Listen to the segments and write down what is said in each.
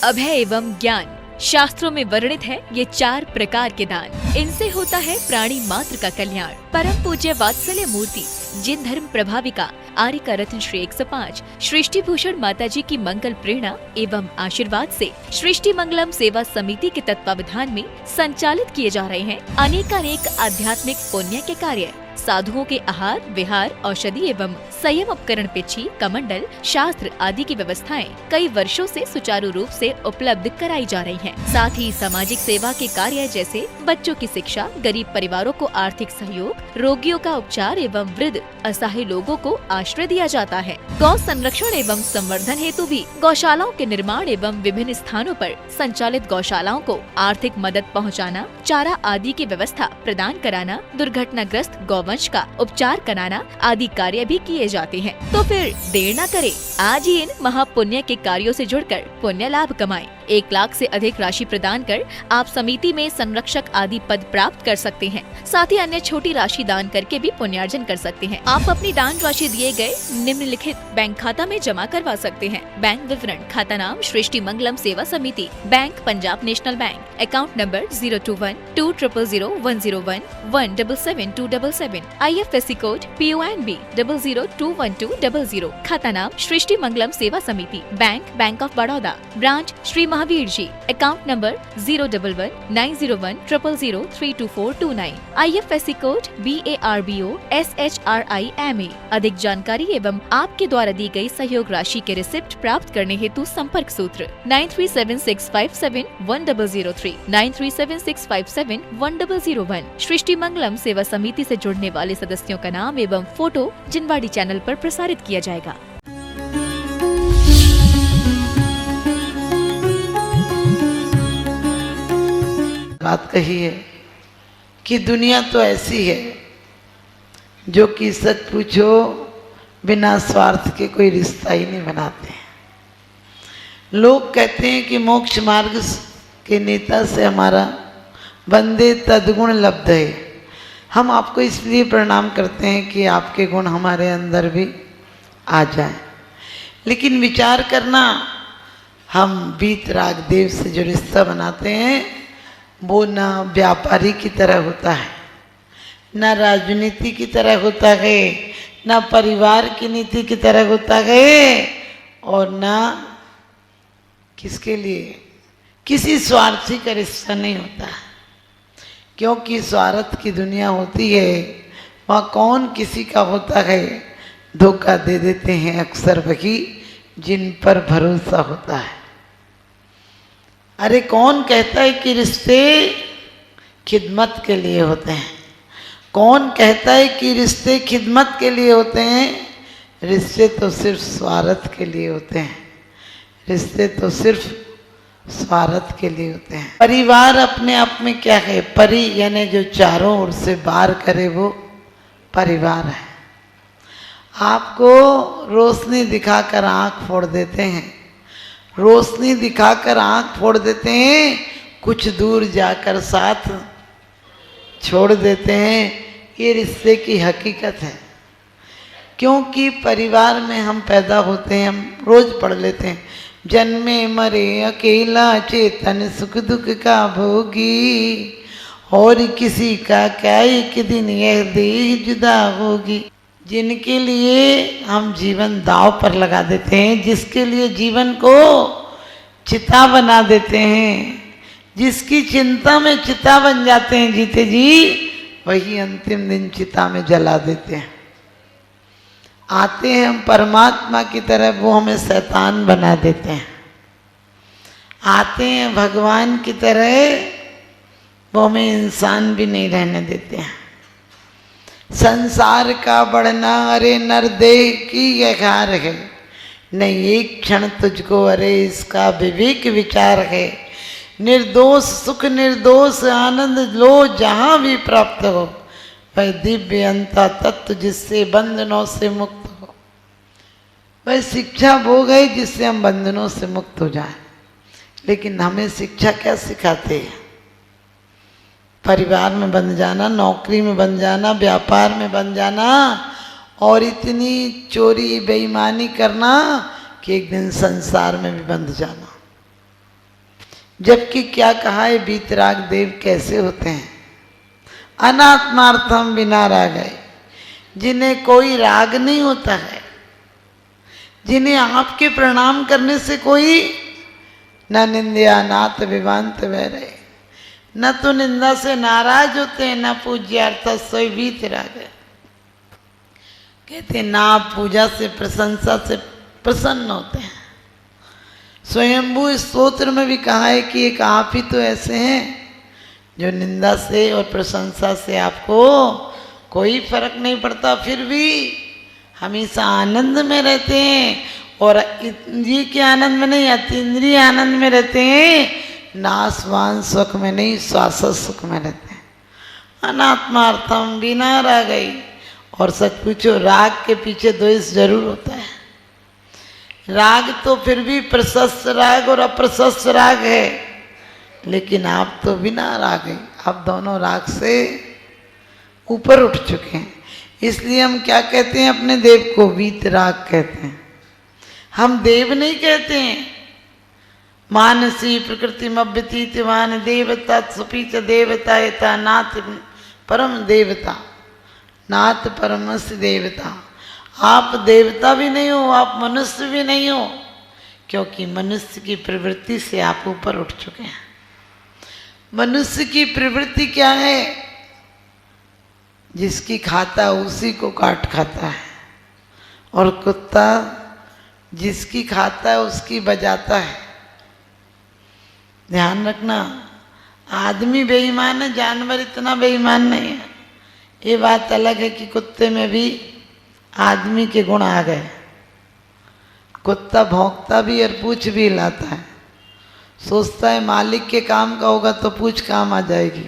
अभय एवं ज्ञान। शास्त्रों में वर्णित है ये 4 प्रकार के दान। इनसे होता है प्राणी मात्र का कल्याण। परम पूज्य वात्सल्य मूर्ति जिन धर्म प्रभाविका आर्य का रत्न श्री 105 सृष्टि भूषण माता जी की मंगल प्रेरणा एवं आशीर्वाद से सृष्टि मंगलम सेवा समिति के तत्वावधान में संचालित किए जा रहे हैं अनेकानेक आध्यात्मिक पुण्य के कार्य। साधुओं के आहार विहार औषधि एवं संयम उपकरण पिछी कमंडल शास्त्र आदि की व्यवस्थाएं कई वर्षों से सुचारू रूप से उपलब्ध कराई जा रही हैं। साथ ही सामाजिक सेवा के कार्य जैसे बच्चों की शिक्षा, गरीब परिवारों को आर्थिक सहयोग, रोगियों का उपचार एवं वृद्ध असहाय लोगों को आश्रय दिया जाता है। गौ संरक्षण एवं संवर्धन हेतु भी गौशालाओं के निर्माण एवं विभिन्न स्थानों पर संचालित गौशालाओं को आर्थिक मदद पहुँचाना, चारा आदि की व्यवस्था प्रदान कराना, दुर्घटनाग्रस्त गौवंश का उपचार कराना आदि कार्य भी किए जाते हैं। तो फिर देर न करें, आज ही इन महापुण्य के कार्यों से जुड़कर पुण्य लाभ कमाएं। 1 लाख से अधिक राशि प्रदान कर आप समिति में संरक्षक आदि पद प्राप्त कर सकते हैं। साथ ही अन्य छोटी राशि दान करके भी पुण्यार्जन कर सकते हैं। आप अपनी दान राशि दिए गए निम्नलिखित बैंक खाता में जमा करवा सकते हैं। बैंक विवरण: खाता नाम Srishti Mangalam Seva Samiti, bank Punjab National Bank, account number 021200101 1777277, IFSC code PONB 0021200। खाता नाम Srishti Mangalam Seva Samiti, Bank of Baroda, branch Shri Mahavir ji, account number 011901000032429, IFSC code BARBO SHRIMA। अधिक जानकारी एवं आपके द्वारा दी गई सहयोग राशि के रिसिप्ट प्राप्त करने हेतु संपर्क सूत्र 9376571003, 9376571001। सृष्टि मंगलम सेवा समिति से जुड़ने वाले सदस्यों का नाम एवं फोटो जिनवाड़ी चैनल पर प्रसारित किया जाएगा। बात कही है कि दुनिया तो ऐसी है जो कि सच पूछो बिना स्वार्थ के कोई रिश्ता ही नहीं बनाते हैं। लोग कहते हैं कि मोक्ष मार्ग के नेता से हमारा बंदे तद्गुण लब्ध है। हम आपको इसलिए प्रणाम करते हैं कि आपके गुण हमारे अंदर भी आ जाए। लेकिन विचार करना, हम वीतराग देव से जो रिश्ता बनाते हैं वो ना व्यापारी की तरह होता है, ना राजनीति की तरह होता है, ना परिवार की नीति की तरह होता है, और ना किसके लिए किसी स्वार्थी का रिश्ता नहीं होता। क्योंकि स्वार्थ की दुनिया होती है, वहाँ कौन किसी का होता है। धोखा दे देते हैं अक्सर वही जिन पर भरोसा होता है। अरे कौन कहता है कि रिश्ते खिदमत के लिए होते हैं? कौन कहता है कि रिश्ते खिदमत के लिए होते हैं? रिश्ते तो सिर्फ स्वार्थ के लिए होते हैं। रिश्ते तो सिर्फ स्वार्थ के लिए होते हैं। परिवार अपने आप में क्या है? परि यानी जो चारों ओर से बार करे वो परिवार है। आपको रोशनी दिखाकर आंख फोड़ देते हैं, रोशनी दिखाकर आंख फोड़ देते हैं, कुछ दूर जाकर साथ छोड़ देते हैं। ये रिश्ते की हकीकत है। क्योंकि परिवार में हम पैदा होते हैं, हम रोज पढ़ लेते हैं, जन्मे मरे अकेला चेतन सुख दुख का भोगी, और किसी का क्या एक दिन यह देह जुदा होगी। जिनके लिए हम जीवन दांव पर लगा देते हैं, जिसके लिए जीवन को चिता बना देते हैं, जिसकी चिंता में चिता बन जाते हैं जीते जी, वही अंतिम दिन चिता में जला देते हैं। आते हैं हम परमात्मा की तरह, वो हमें शैतान बना देते हैं। आते हैं भगवान की तरह, वो हमें इंसान भी नहीं रहने देते हैं। संसार का बढ़ना अरे नरदेह की यकार है, नहीं एक क्षण तुझको अरे इसका विवेक विचार है। निर्दोष सुख निर्दोष आनंद लो जहाँ भी प्राप्त हो, वह दिव्य अंता तत्व जिससे बंधनों से मुक्त हो। वह शिक्षा वो गई जिससे हम बंधनों से मुक्त हो जाएं। लेकिन हमें शिक्षा क्या सिखाते हैं? परिवार में बंध जाना, नौकरी में बंध जाना, व्यापार में बंध जाना, और इतनी चोरी बेईमानी करना कि एक दिन संसार में भी बंध जाना। जबकि क्या कहा है, वीतराग देव कैसे होते हैं? अनात्मार्थम बिना राग है, जिन्हें कोई राग नहीं होता है, जिन्हें आपके प्रणाम करने से कोई न निंदया नात विवांत वैरे, न तो निंदा से नाराज होते हैं, न पूज्यार्थ सोई वीतराग है। कहते हैं ना आप पूजा से प्रशंसा से प्रसन्न होते हैं। स्वयंभू इस स्तोत्र में भी कहा है कि एक आप ही तो ऐसे हैं जो निंदा से और प्रशंसा से आपको कोई फर्क नहीं पड़ता, फिर भी हमेशा आनंद में रहते हैं, और इंद्रिय के आनंद में नहीं, अतीन्द्रिय आनंद में रहते हैं, नासवान सुख में नहीं, शाश्वत सुख में रहते हैं। अनात्मार्थम बिना राग गई। और सच पूछो, राग के पीछे द्वेष जरूर होता है। राग तो फिर भी प्रशस्त राग और अप्रशस्त राग है, लेकिन आप तो बिना राग है, आप दोनों राग से ऊपर उठ चुके हैं। इसलिए हम क्या कहते हैं अपने देव को? वीतराग कहते हैं। हम देव नहीं कहते हैं। मानसी प्रकृति मभ्यतीतवान देवता सुपीच देवता यथा नाथ परम देवता, नाथ परमस्य देवता। आप देवता भी नहीं हो, आप मनुष्य भी नहीं हो, क्योंकि मनुष्य की प्रवृत्ति से आप ऊपर उठ चुके हैं। मनुष्य की प्रवृत्ति क्या है? जिसकी खाता उसी को काट खाता है, और कुत्ता जिसकी खाता है उसकी बजाता है। ध्यान रखना, आदमी बेईमान है, जानवर इतना बेईमान नहीं है। ये बात अलग है कि कुत्ते में भी आदमी के गुण आ गए। कुत्ता भौंकता भी और पूंछ भी हिलाता है, सोचता है मालिक के काम का होगा तो पूंछ काम आ जाएगी,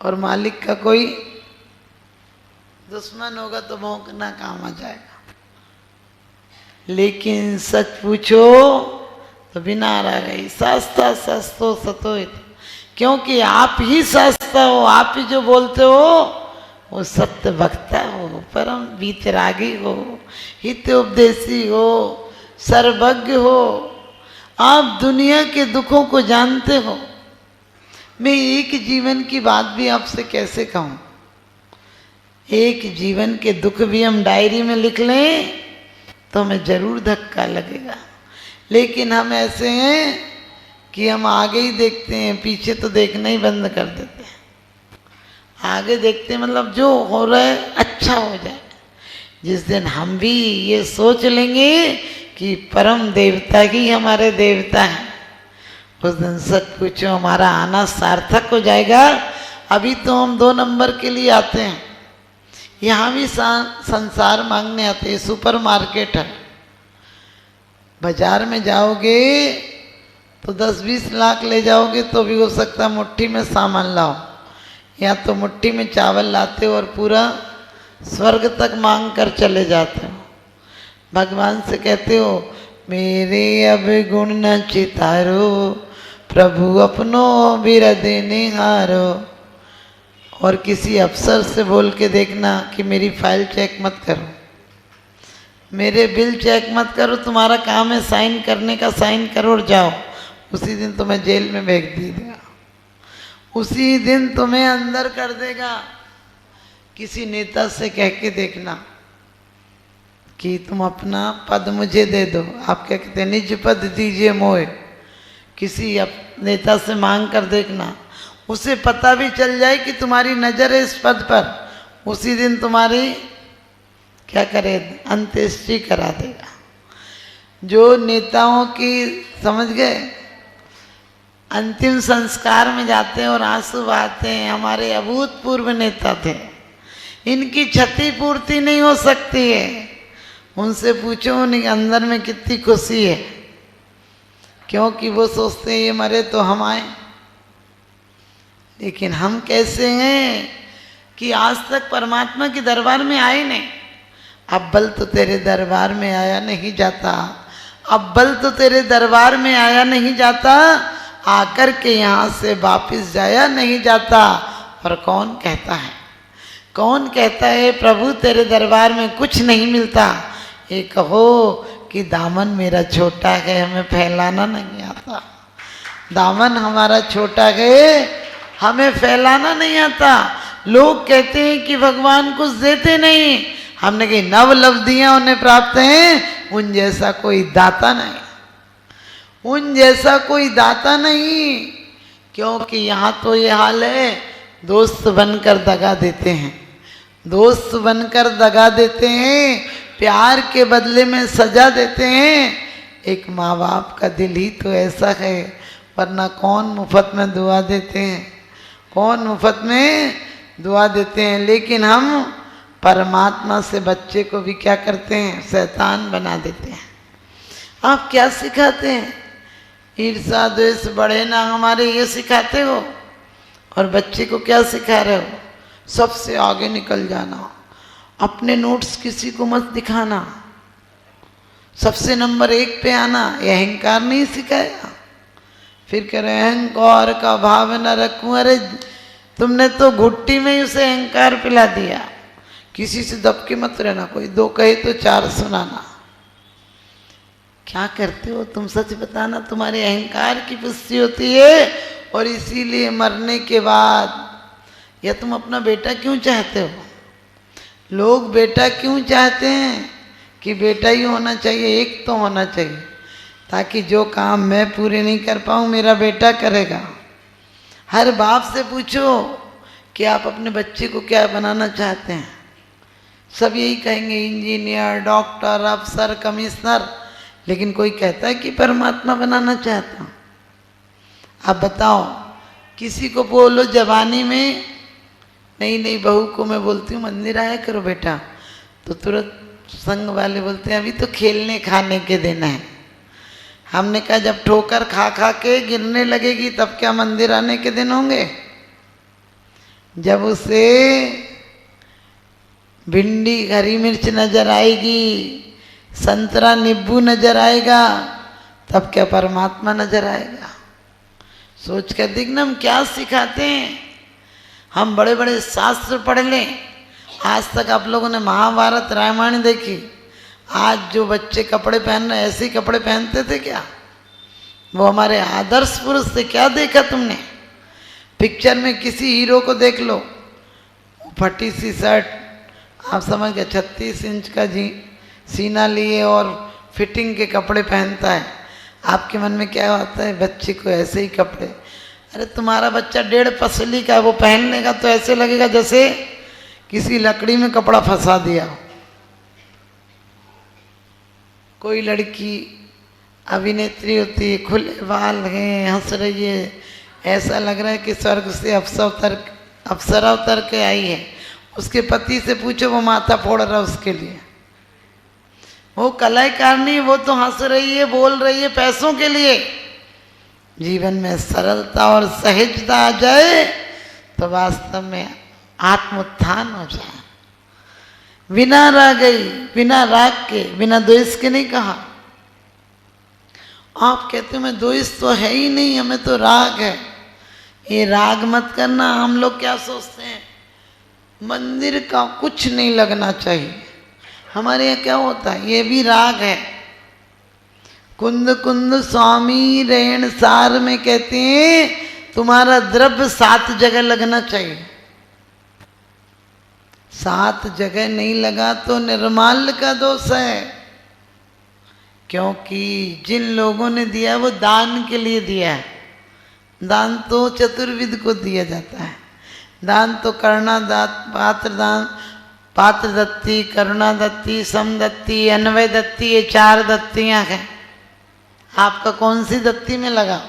और मालिक का कोई दुश्मन होगा तो भौंकना काम आ जाएगा। लेकिन सच पूछो तो बिना राग गई सस्ता सस्तो सतोहित, क्योंकि आप ही सस्ता हो, आप ही जो बोलते हो वो सत्य वक्ता हो, परम वीतरागी हो, हित उपदेशी हो, सर्वज्ञ हो। आप दुनिया के दुखों को जानते हो। मैं एक जीवन की बात भी आपसे कैसे कहूँ? एक जीवन के दुख भी हम डायरी में लिख लें तो हमें जरूर धक्का लगेगा, लेकिन हम ऐसे हैं कि हम आगे ही देखते हैं, पीछे तो देखना ही बंद कर देते हैं। आगे देखते हैं मतलब जो हो रहा है अच्छा हो जाए। जिस दिन हम भी ये सोच लेंगे कि परम देवता ही हमारे देवता हैं, उस दिन सच पूछो हमारा आना सार्थक हो जाएगा। अभी तो हम 2 नंबर के लिए आते हैं, यहाँ भी संसार मांगने आते हैं। सुपर मार्केट है, बाजार में जाओगे तो 10-20 लाख ले जाओगे तो भी हो सकता मुट्ठी में सामान लाओ, या तो मुट्ठी में चावल लाते हो और पूरा स्वर्ग तक मांग कर चले जाते हो। भगवान से कहते हो मेरे अब गुण न चितारो, प्रभु अपनो बिरदे निहारो। और किसी अफसर से बोल के देखना कि मेरी फाइल चेक मत करो, मेरे बिल चेक मत करो, तुम्हारा काम है साइन करने का, साइन करो और जाओ। उसी दिन तुम्हें जेल में भेज देगा, उसी दिन तुम्हें अंदर कर देगा। किसी नेता से कह के देखना कि तुम अपना पद मुझे दे दो, आप क्या कहते हैं निज पद दीजिए मोए। किसी नेता से मांग कर देखना, उसे पता भी चल जाए कि तुम्हारी नज़र है इस पद पर, उसी दिन तुम्हारी क्या करे, अंत्येष्टि करा देगा। जो नेताओं की समझ गए अंतिम संस्कार में जाते हैं और आंसू बहाते हैं, हमारे अभूतपूर्व नेता थे, इनकी क्षतिपूर्ति नहीं हो सकती है। उनसे पूछो उनके अंदर में कितनी खुशी है, क्योंकि वो सोचते हैं ये मरे तो हम आए। लेकिन हम कैसे हैं कि आज तक परमात्मा के दरबार में आए नहीं। अव्वल तो तेरे दरबार में आया नहीं जाता, अव्वल तो तेरे दरबार में आया नहीं जाता, आकर के यहाँ से वापिस जाया नहीं जाता। और कौन कहता है, कौन कहता है प्रभु तेरे दरबार में कुछ नहीं मिलता? ये कहो कि दामन मेरा छोटा है, हमें फैलाना नहीं आता। दामन हमारा छोटा गए, हमें फैलाना नहीं आता। लोग कहते हैं कि भगवान कुछ देते नहीं, हमने कही नव लब्धियां उन्हें प्राप्त हैं, उन जैसा कोई दाता नहीं, उन जैसा कोई दाता नहीं। क्योंकि यहाँ तो ये हाल है, दोस्त बनकर दगा देते हैं, दोस्त बनकर दगा देते हैं, प्यार के बदले में सजा देते हैं। एक माँ बाप का दिल ही तो ऐसा है, वरना कौन मुफ्त में दुआ देते हैं, कौन मुफ्त में दुआ देते हैं। लेकिन हम परमात्मा से बच्चे को भी क्या करते हैं, शैतान बना देते हैं। आप क्या सिखाते हैं, ईर्षा द्वेष बढ़े ना हमारे, ये सिखाते हो। और बच्चे को क्या सिखा रहे हो, सबसे आगे निकल जाना, अपने नोट्स किसी को मत दिखाना, सबसे नंबर 1 पे आना। ये अहंकार नहीं सिखाया। फिर कह रहे अहंकार का भाव न रखूं। अरे तुमने तो घुट्टी में ही उसे अहंकार पिला दिया। किसी से दबके मत रहना, कोई 2 कहे तो 4 सुनाना। क्या करते हो तुम, सच बताना। तुम्हारे अहंकार की पुष्टि होती है, और इसीलिए मरने के बाद, या तुम अपना बेटा क्यों चाहते हो, लोग बेटा क्यों चाहते हैं कि बेटा ही होना चाहिए, एक तो होना चाहिए, ताकि जो काम मैं पूरे नहीं कर पाऊँ मेरा बेटा करेगा। हर बाप से पूछो कि आप अपने बच्चे को क्या बनाना चाहते हैं, सब यही कहेंगे इंजीनियर, डॉक्टर, अफसर, कमिश्नर। लेकिन कोई कहता है कि परमात्मा बनाना चाहता हूँ। आप बताओ, किसी को बोलो जवानी में, नहीं बहू को मैं बोलती हूँ मंदिर आया करो बेटा, तो तुरंत संग वाले बोलते हैं अभी तो खेलने खाने के दिन है। हमने कहा जब ठोकर खा खा के गिरने लगेगी तब क्या मंदिर आने के दिन होंगे। जब उसे भिंडी हरी मिर्च नजर आएगी, संतरा नींबू नजर आएगा, तब क्या परमात्मा नजर आएगा। सोच कर देखना हम क्या सिखाते हैं। हम बड़े बड़े शास्त्र पढ़ लें, आज तक आप लोगों ने महाभारत रामायण देखी, आज जो बच्चे कपड़े पहन रहे ऐसे ही कपड़े पहनते थे क्या, वो हमारे आदर्श पुरुष थे। क्या देखा तुमने पिक्चर में, किसी हीरो को देख लो, फटी सी शर्ट, आप समझ गए 36 इंच का सीना लिए और फिटिंग के कपड़े पहनता है। आपके मन में क्या होता है, बच्चे को ऐसे ही कपड़े। अरे तुम्हारा बच्चा 1.5 पसली का, वो पहन लेगा तो ऐसे लगेगा जैसे किसी लकड़ी में कपड़ा फंसा दिया। कोई लड़की अभिनेत्री होती है, खुले बाल हैं, हंस रही है, ऐसा लग रहा है कि स्वर्ग से अप्सरा उतर के आई है। उसके पति से पूछो, वो माथा फोड़ रहा है उसके लिए। वो कलाकार नहीं, वो तो हंस रही है, बोल रही है पैसों के लिए। जीवन में सरलता और सहजता आ जाए तो वास्तव में आत्मोत्थान हो जाए। बिना राग के, बिना द्वेष के नहीं कहा। आप कहते हो मैं द्वेष तो है ही नहीं, हमें तो राग है। ये राग मत करना। हम लोग क्या सोचते हैं, मंदिर का कुछ नहीं लगना चाहिए। हमारे यहाँ क्या होता है, ये भी राग है। कुंद कुंद स्वामी रेण सार में कहते हैं तुम्हारा द्रव्य 7 जगह लगना चाहिए। 7 जगह नहीं लगा तो निर्माल्य का दोष है। क्योंकि जिन लोगों ने दिया वो दान के लिए दिया है। दान तो चतुर्विध को दिया जाता है। दान तो करुणा दान, पात्र दत्ती, करुणा दत्ती, समदत्ती, अन्वय दत्ती, ये 4 दत्तियां हैं। आपका कौन सी दत्ती में लगा?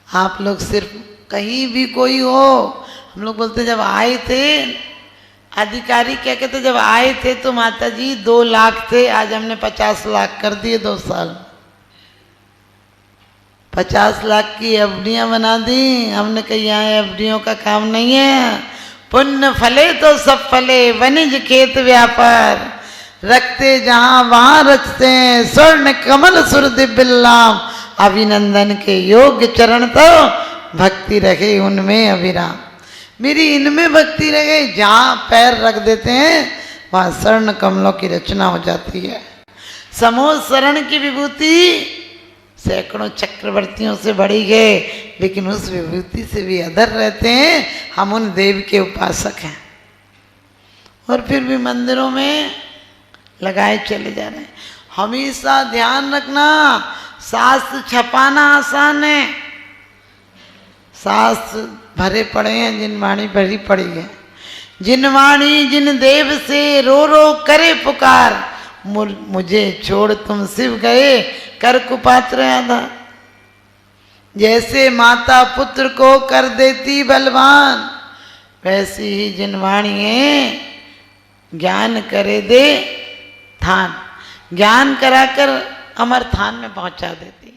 आप लोग सिर्फ कहीं भी कोई हो, हम लोग बोलते जब आए थे, अधिकारी क्या कहते, जब आए थे तो माता जी 2 लाख थे, आज हमने 50 लाख कर दिए 2 साल। 50 लाख की एफडियां बना दी। हमने कही यहाँ एफडियों का काम नहीं है। पुण्य फले तो सब फले, वनिज खेत व्यापार, रखते जहां वहां रचते हैं, स्वर्ण कमल सुर दिव्यलाम, अभिनंदन के योग्य चरण तो भक्ति रहे उनमें अभिराम। मेरी इनमें भक्ति रहे, जहां पैर रख देते हैं वहां स्वर्ण कमलों की रचना हो जाती है। समोह शरण की विभूति सैकड़ों चक्रवर्तियों से बढ़ी गए, लेकिन उस विभूति से भी अधर रहते हैं। हम उन देव के उपासक हैं और फिर भी मंदिरों में लगाए चले जा रहे हैं। हमेशा ध्यान रखना, शास्त्र छपाना आसान है, शास्त्र भरे पड़े हैं, जिन वाणी भरी पड़ी है। जिन वाणी जिन देव से रो रो करे पुकार, मुझे छोड़ तुम शिव गए कर कुपात्र आधार। जैसे माता पुत्र को कर देती बलवान, वैसी ही जिन वाणी है ज्ञान करे दे थान, ज्ञान कराकर अमर थान में पहुंचा देती है।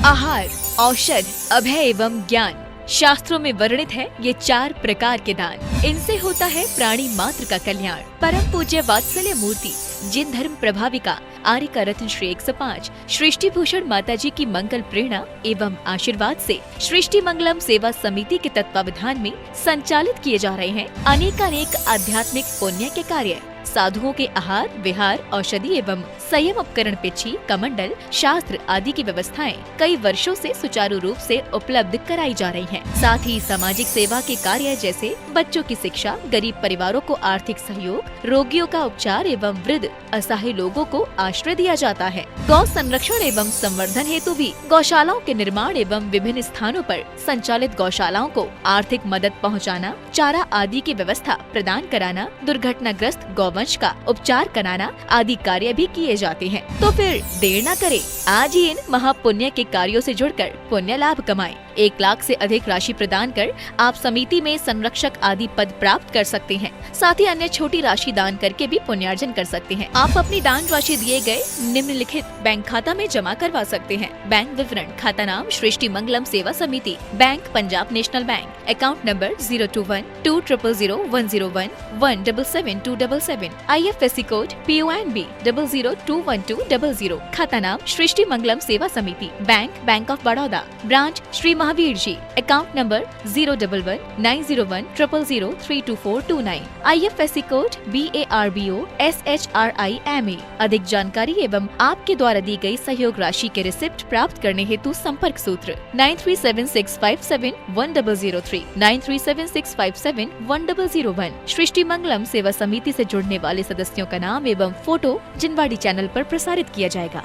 आहार, औषध, अभय एवं ज्ञान शास्त्रों में वर्णित है ये 4 प्रकार के दान। इनसे होता है प्राणी मात्र का कल्याण। परम पूज्य वात्सल्य मूर्ति जिन धर्म प्रभाविका आर्यका रत्न श्री 105 सृष्टि भूषण माता जी की मंगल प्रेरणा एवं आशीर्वाद से सृष्टि मंगलम सेवा समिति के तत्वावधान में संचालित किए जा रहे हैं अनेकानेक आध्यात्मिक पुण्य के कार्य। साधुओं के आहार, विहार, औषधि एवं संयम उपकरण, पिछी, कमंडल, शास्त्र आदि की व्यवस्थाएं कई वर्षों से सुचारू रूप से उपलब्ध कराई जा रही हैं। साथ ही सामाजिक सेवा के कार्य जैसे बच्चों की शिक्षा, गरीब परिवारों को आर्थिक सहयोग, रोगियों का उपचार एवं वृद्ध असहाय लोगों को आश्रय दिया जाता है। गौ संरक्षण एवं संवर्धन हेतु भी गौशालाओं के निर्माण एवं विभिन्न स्थानों पर संचालित गौशालाओं को आर्थिक मदद पहुँचाना, चारा आदि की व्यवस्था प्रदान कराना, दुर्घटनाग्रस्त गौवंश का उपचार कराना आदि कार्य भी किए जाते हैं। तो फिर देर न करें, आज ही इन महापुण्य के कार्यों से जुड़कर पुण्य लाभ कमाएं। 1 लाख से अधिक राशि प्रदान कर आप समिति में संरक्षक आदि पद प्राप्त कर सकते हैं। साथ ही अन्य छोटी राशि दान करके भी पुण्यार्जन कर सकते हैं। आप अपनी दान राशि दिए गए निम्नलिखित बैंक खाता में जमा करवा सकते हैं। बैंक विवरण: खाता नाम Srishti Mangalam Seva Samiti, bank Punjab National Bank, account number 021-2001-177-277, IFSC code PONB 0021200। खाता नाम Srishti Mangalam Seva Samiti, Bank of Baroda, branch Shri Mahavir ji, account number 011-901-000-32429, IFSC code BARBO SHRIMA। अधिक जानकारी एवं आपके द्वारा दी गई सहयोग राशि के रिसिप्ट प्राप्त करने हेतु संपर्क सूत्र 9376571003, 9376571001। सृष्टि मंगलम सेवा समिति से जुड़ने वाले सदस्यों का नाम एवं फोटो जिनवाड़ी चैनल पर प्रसारित किया जाएगा।